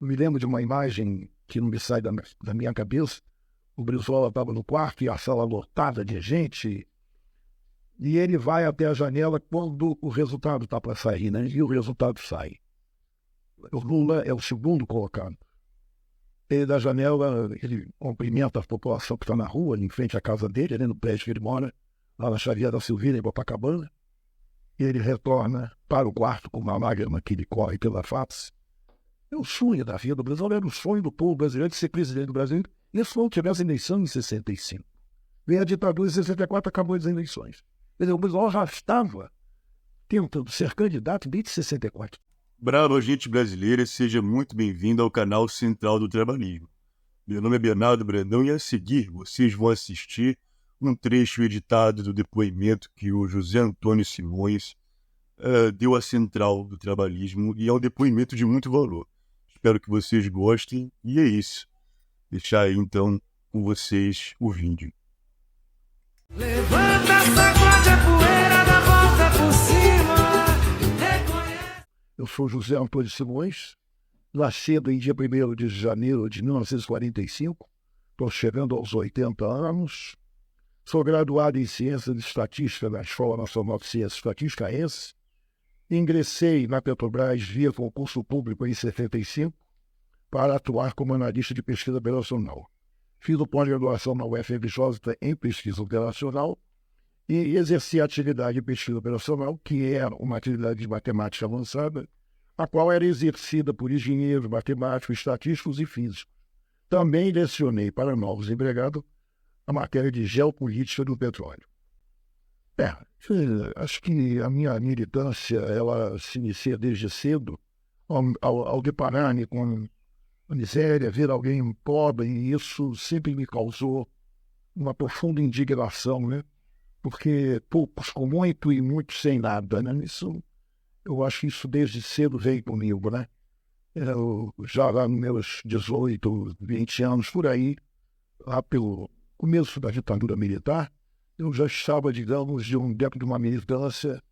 Eu me lembro de uma imagem que não me sai da minha cabeça. O Brizola estava no quarto e a sala lotada de gente. E ele vai até a janela quando o resultado está para sair, né? E o resultado sai. O Lula é o segundo colocado. Ele, da janela, ele cumprimenta a população que está na rua, em frente à casa dele, no prédio que ele mora, lá na Xavier da Silveira, em Copacabana. E ele retorna para o quarto com uma lágrima que lhe corre pela face. É o sonho da vida do Brasil, era o sonho do povo brasileiro de ser presidente do Brasil. Isso não tivesse eleição em 65. Veio a ditadura em 64, acabou as eleições. Quer dizer, o Brasil já estava tentando ser candidato desde 64. Brava gente brasileira, seja muito bem-vindo ao canal Central do Trabalhismo. Meu nome é Bernardo Brandão e a seguir vocês vão assistir um trecho editado do depoimento que o José Antônio Simões deu à Central do Trabalhismo, e é um depoimento de muito valor. Espero que vocês gostem e é isso. Deixar aí então com vocês o vídeo. Levanta, sacode a poeira da volta por cima. Eu sou José Antônio Simões, nascido em dia 1º de janeiro de 1945, estou chegando aos 80 anos, sou graduado em Ciências de Estatística na Escola Nacional de Ciências Estatísticas, ENSE, ingressei na Petrobras via concurso público em 75 para atuar como analista de pesquisa operacional. Fiz o pós-graduação na UFRJ em pesquisa operacional e exerci a atividade de pesquisa operacional, que era uma atividade de matemática avançada, a qual era exercida por engenheiros, matemáticos, estatísticos e físicos. Também lecionei para novos empregados a matéria de geopolítica do petróleo. Acho que a minha militância ela se inicia desde cedo, ao deparar-me com a miséria, ver alguém pobre, e isso sempre me causou uma profunda indignação, né? Porque poucos com muito e muitos sem nada, né? Eu acho que isso desde cedo veio comigo, né? Eu, já lá nos meus 18, 20 anos, por aí, lá pelo começo da ditadura militar, eu já estava, digamos, dentro de uma militância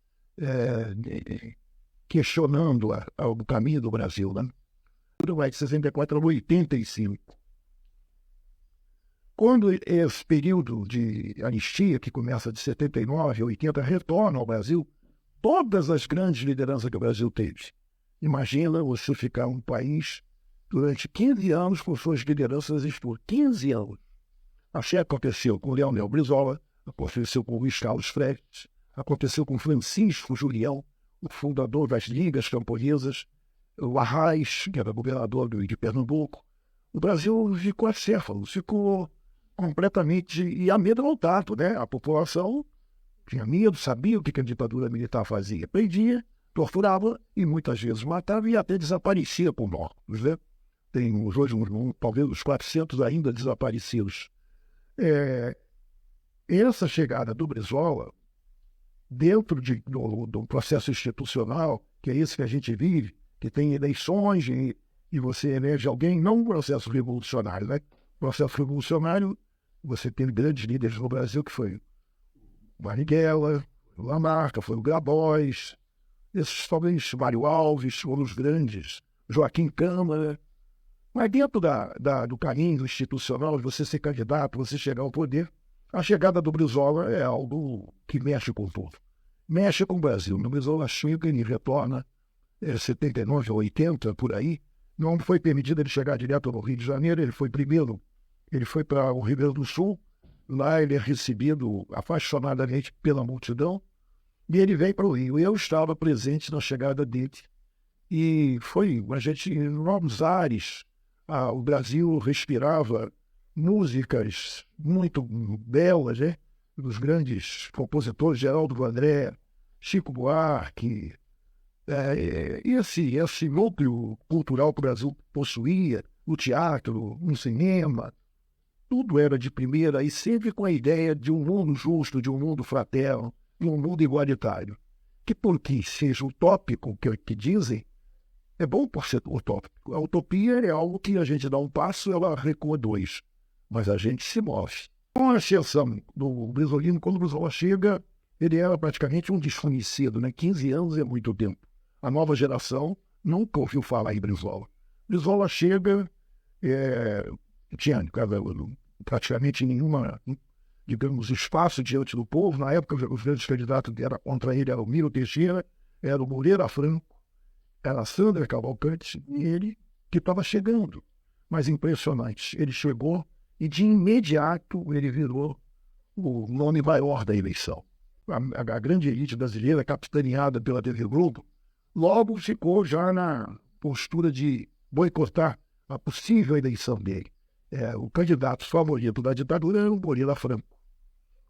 questionando o caminho do Brasil, né? Vai de 64 a 85. Quando esse período de anistia, que começa de 79 a 80, retorna ao Brasil, todas as grandes lideranças que o Brasil teve. Imagina você ficar um país durante 15 anos com suas lideranças por 15 anos. Assim aconteceu com Leonel Brizola, aconteceu com Luiz Carlos Prestes, aconteceu com Francisco Julião, o fundador das Ligas Camponesas, o Arraes, que era governador de Pernambuco. O Brasil ficou acéfalo, ficou completamente amedrontado, né? A população tinha medo, sabia o que a ditadura militar fazia. Prendia, torturava e muitas vezes matava e até desaparecia por mortos, né? Tem hoje talvez uns 400 ainda desaparecidos. Essa chegada do Brizola, dentro do processo institucional, que é esse que a gente vive, que tem eleições e você elege alguém, não um processo revolucionário, né? Processo revolucionário, você tem grandes líderes no Brasil, que foi o Marighella, o Lamarca, foi o Grabois, esses talvez Mário Alves, foram os grandes, Joaquim Câmara. Mas dentro do caminho institucional, de você ser candidato, você chegar ao poder, a chegada do Brizola é algo que mexe com o povo. Mexe com o Brasil. No Brizola chega e retorna 79 ou 80, por aí. Não foi permitido ele chegar direto no Rio de Janeiro, ele foi para o Rio Grande do Sul. Lá ele é recebido apaixonadamente pela multidão e ele vem para o Rio. Eu estava presente na chegada dele e foi a gente em novos ares. O Brasil respirava músicas muito belas, né? Dos grandes compositores, Geraldo Vandré, Chico Buarque. Esse núcleo cultural que o Brasil possuía, o teatro, o cinema, tudo era de primeira e sempre com a ideia de um mundo justo, de um mundo fraterno, de um mundo igualitário. Que porque seja utópico que dizem, é bom por ser utópico. A utopia é algo que a gente dá um passo, ela recua 2, mas a gente se move. Com a exceção do Brizolino, quando o Brizola chega, ele era praticamente um desconhecido, né? 15 anos é muito tempo. A nova geração nunca ouviu falar em Brizola. Brizola chega, tinha praticamente nenhuma, digamos, espaço diante do povo. Na época, os grandes candidatos contra ele eram o Miro Teixeira, era o Moreira Franco, era a Sandra Cavalcante, e ele que estava chegando. Mas impressionante, ele chegou e de imediato ele virou o nome maior da eleição. A grande elite brasileira, capitaneada pela TV Globo, logo ficou já na postura de boicotar a possível eleição dele. O candidato favorito da ditadura era o Moreira Franco.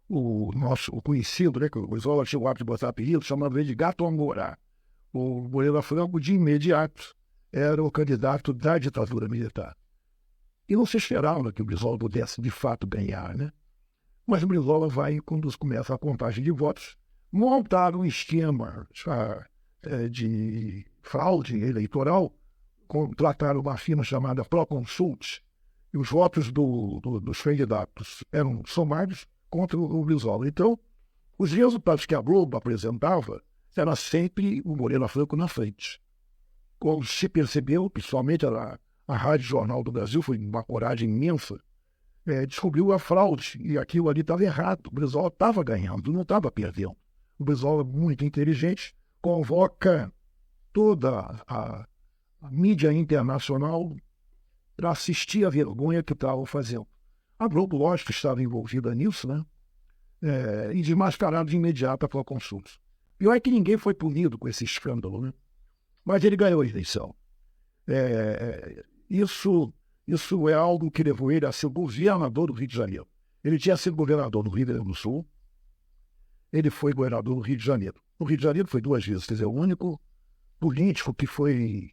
O conhecido, né, que o Brizola tinha o hábito de botar apelido, chamava ele de Gato Angorá. O Moreira Franco, de imediato, era o candidato da ditadura militar. E não se esperava que o Brizola pudesse, de fato, ganhar, né? Mas o Brizola vai, quando começa a contagem de votos, montar um esquema de fraude eleitoral, contrataram uma firma chamada Proconsult, e os votos dos candidatos eram somados contra o Brizola. Então, os resultados que a Globo apresentava era sempre o Moreira Franco na frente. Quando se percebeu, principalmente a Rádio Jornal do Brasil, foi uma coragem imensa, descobriu a fraude, e aquilo ali estava errado. O Brizola estava ganhando, não estava perdendo. O Brizola, muito inteligente, convoca toda a mídia internacional para assistir à vergonha que estavam fazendo. A Globo, lógico, estava envolvida nisso, né? E desmascarado de imediato a consulta. Pior é que ninguém foi punido com esse escândalo, né? Mas ele ganhou a eleição. Isso é algo que levou ele a ser governador do Rio de Janeiro. Ele tinha sido governador do Rio Grande do Sul, ele foi governador do Rio de Janeiro. No Rio de Janeiro foi 2 vezes, quer dizer, o único político que foi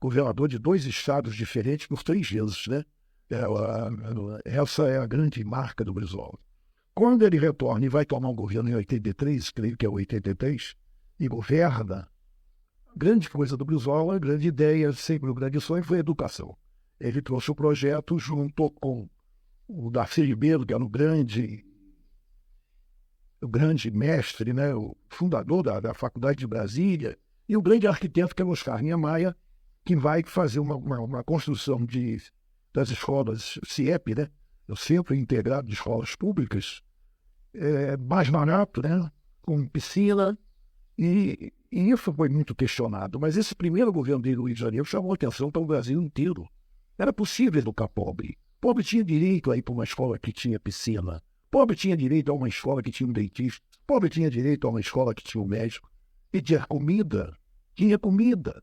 governador de 2 estados diferentes por 3 vezes, né? Essa é a grande marca do Brizola. Quando ele retorna e vai tomar um governo em 83, creio que é 83, e governa, a grande coisa do Brizola, a grande ideia, sempre o grande sonho, foi a educação. Ele trouxe o projeto junto com o Darcy Ribeiro, que era o grande mestre, né, o fundador da Faculdade de Brasília, e o grande arquiteto, que é Oscar Niemeyer, que vai fazer uma construção das escolas CIEP, né, o Centro Integrado de Escolas Públicas, mais barato, né, com piscina, e isso foi muito questionado. Mas esse primeiro governo dele no Rio de Janeiro chamou a atenção para o Brasil inteiro. Era possível educar pobre. Pobre tinha direito a ir para uma escola que tinha piscina. Pobre tinha direito a uma escola que tinha um dentista. Pobre tinha direito a uma escola que tinha um médico. E tinha comida. Tinha comida.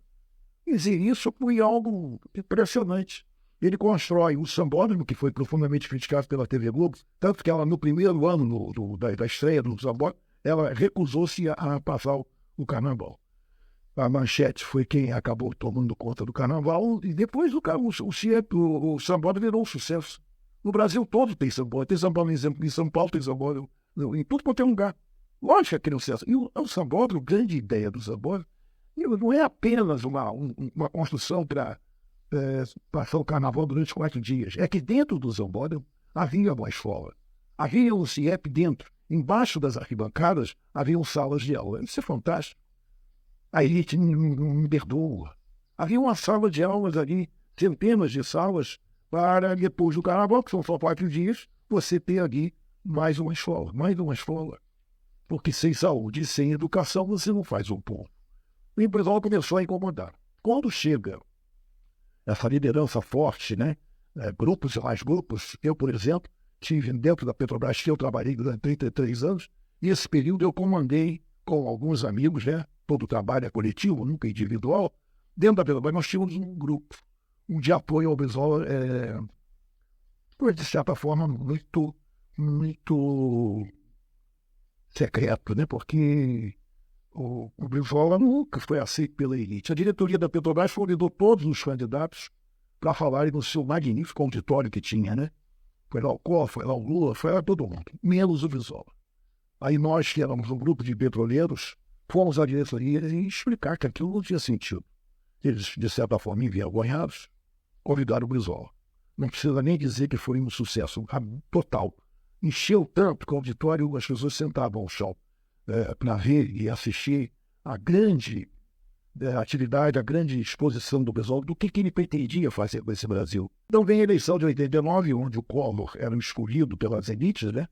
Quer dizer, isso foi algo impressionante. Ele constrói o sambódromo, que foi profundamente criticado pela TV Globo, tanto que ela, no primeiro ano da estreia do sambódromo, ela recusou-se a passar o carnaval. A Manchete foi quem acabou tomando conta do carnaval, e depois o sambódromo virou um sucesso. No Brasil todo tem sambódromo. Tem sambódromo, exemplo, em São Paulo tem sambódromo, em tudo quanto é um lugar. Lógico que aquele é um sucesso. E o sambódromo, a grande ideia do sambódromo, não é apenas uma construção para passar o carnaval durante 4 dias. É que dentro do sambódromo havia uma escola. Havia um CIEP dentro. Embaixo das arquibancadas haviam salas de aula. Isso é fantástico. A elite não me perdoa. Havia uma sala de aulas ali, centenas de salas, para depois do carnaval, que são só 4 dias, você ter ali mais uma escola. Porque sem saúde e sem educação você não faz um povo. O empresário começou a incomodar. Quando chega essa liderança forte, né? Grupos e mais grupos, eu, por exemplo, tive dentro da Petrobras, que eu trabalhei durante 33 anos, e esse período eu comandei com alguns amigos, né? Todo o trabalho é coletivo, nunca individual. Dentro da Petrobras nós tínhamos um grupo, de apoio ao Brizola, de certa forma, muito secreto, né? Porque o Brizola nunca foi aceito pela elite. A diretoria da Petrobras convidou todos os candidatos para falarem no seu magnífico auditório que tinha, né? Foi lá o Collor, foi lá o Lula, foi lá todo mundo, menos o Brizola. Aí nós, que éramos um grupo de petroleiros, fomos à diretoria e explicar que aquilo não tinha sentido. Eles, de certa forma, envergonhados, convidaram o Brizola. Não precisa nem dizer que foi um sucesso total. Encheu tanto que o auditório, as pessoas sentavam ao chão para ver e assistir a grande atividade, a grande exposição do Brizola, do que ele pretendia fazer com esse Brasil. Então vem a eleição de 89, onde o Collor era escolhido pelas elites, né?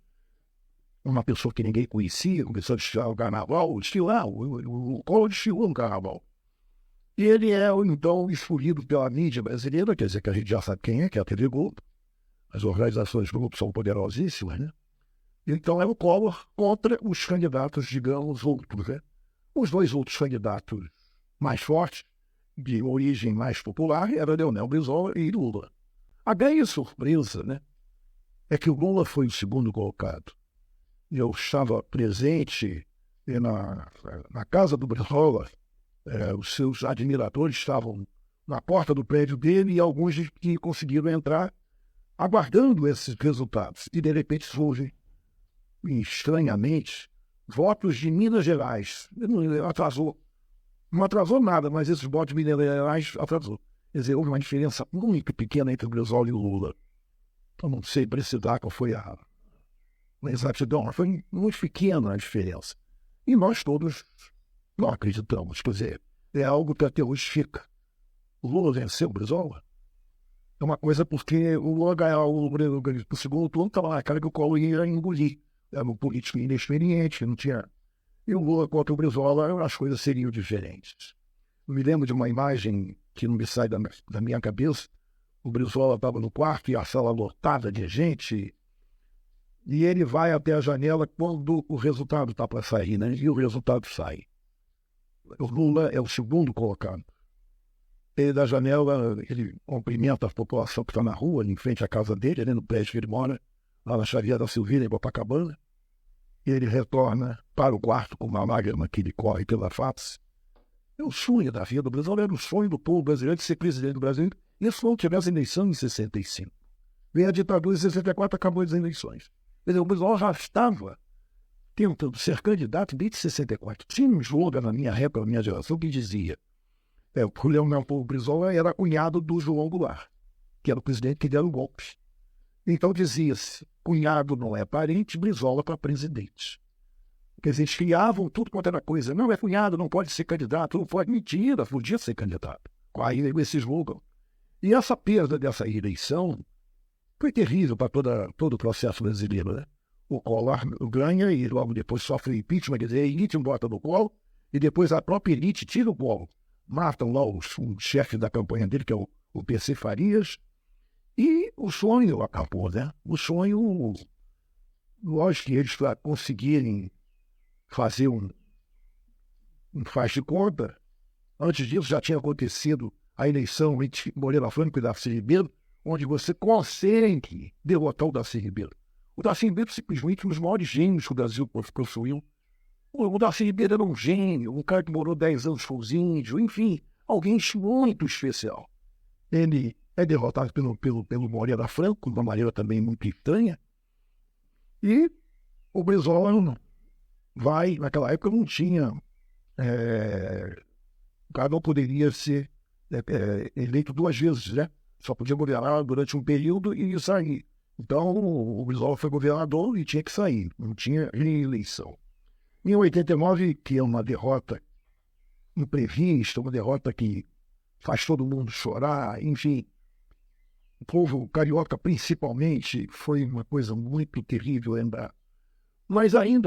Uma pessoa que ninguém conhecia, começou a desfilar o carnaval, o Collor desfilou no carnaval. E ele é, então, escolhido pela mídia brasileira, quer dizer que a gente já sabe quem é, que é a TV Globo. As organizações Globo são poderosíssimas, né? Então é o Collor contra os candidatos, digamos, outros, né? Os dois outros candidatos mais fortes, de origem mais popular, eram Leonel Brizola e Lula. A grande surpresa, né, é que o Lula foi o segundo colocado. Eu estava presente na casa do Brizola, os seus admiradores estavam na porta do prédio dele e alguns que conseguiram entrar aguardando esses resultados. E, de repente, surgem, estranhamente, votos de Minas Gerais. Atrasou. Não atrasou nada, mas esses votos de Minas Gerais atrasou. Quer dizer, houve uma diferença muito pequena entre o Brizola e o Lula. Eu não sei precisar qual foi a exatidão, mas foi muito pequena a diferença. E nós todos não acreditamos. Quer dizer, é algo que até hoje fica. O Lula venceu o Brizola? É uma coisa porque o Lula ganhou o segundo turno, estava na cara que o Collor ia engolir. Era um político inexperiente, não tinha... E o Lula contra o Brizola, as coisas seriam diferentes. Eu me lembro de uma imagem que não me sai da minha cabeça. O Brizola estava no quarto e a sala lotada de gente. E ele vai até a janela quando o resultado está para sair, né? E o resultado sai. O Lula é o segundo colocado. Ele, da janela, ele cumprimenta a população que está na rua, em frente à casa dele, no prédio que ele mora, lá na Xavier da Silveira, em Copacabana. E ele retorna para o quarto com uma lágrima que lhe corre pela face. É o sonho da vida do Brasil, era o sonho do povo brasileiro de ser presidente do Brasil. Isso não tivesse eleição em 65. Veio a ditadura em 64, acabou as eleições. Quer dizer, o Brasil já estava tentando ser candidato desde 64. Tinha um slogan na minha época, na minha geração, que dizia o Leonel Brizola era cunhado do João Goulart, que era o presidente que deu o golpe. Então dizia-se, cunhado não é parente, Brizola para presidente. Quer dizer, eles criavam tudo quanto era coisa. Não, é cunhado, não pode ser candidato, não pode. Mentira, podia ser candidato. Aí esse slogan. E essa perda dessa eleição foi terrível para todo o processo brasileiro, né? O Collor ganha e logo depois sofre impeachment, quer dizer, a elite bota no colo e depois a própria elite tira o colo. Matam lá o chefe da campanha dele, que é o PC Farias, e o sonho acabou, né? O sonho, lógico que eles para conseguirem fazer um faz de conta, antes disso já tinha acontecido a eleição entre Moreira Franco e Darcy Ribeiro, onde você consegue derrotar o Darcy Ribeiro. O Darcy Ribeiro simplesmente um dos maiores gênios que o Brasil possuiu. O Darcy Ribeiro era um gênio, um cara que morou 10 anos com os índios, enfim, alguém muito especial. Ele é derrotado pelo Moreira Franco, de uma maneira também muito estranha, e o Brizola vai, naquela época não tinha, o cara não poderia ser eleito 2 vezes, né? Só podia governar durante um período e sair. Então o Brizola foi governador e tinha que sair, não tinha reeleição. Em 89, que é uma derrota imprevista, uma derrota que faz todo mundo chorar, enfim, o povo carioca principalmente foi uma coisa muito terrível lembrar. Mas ainda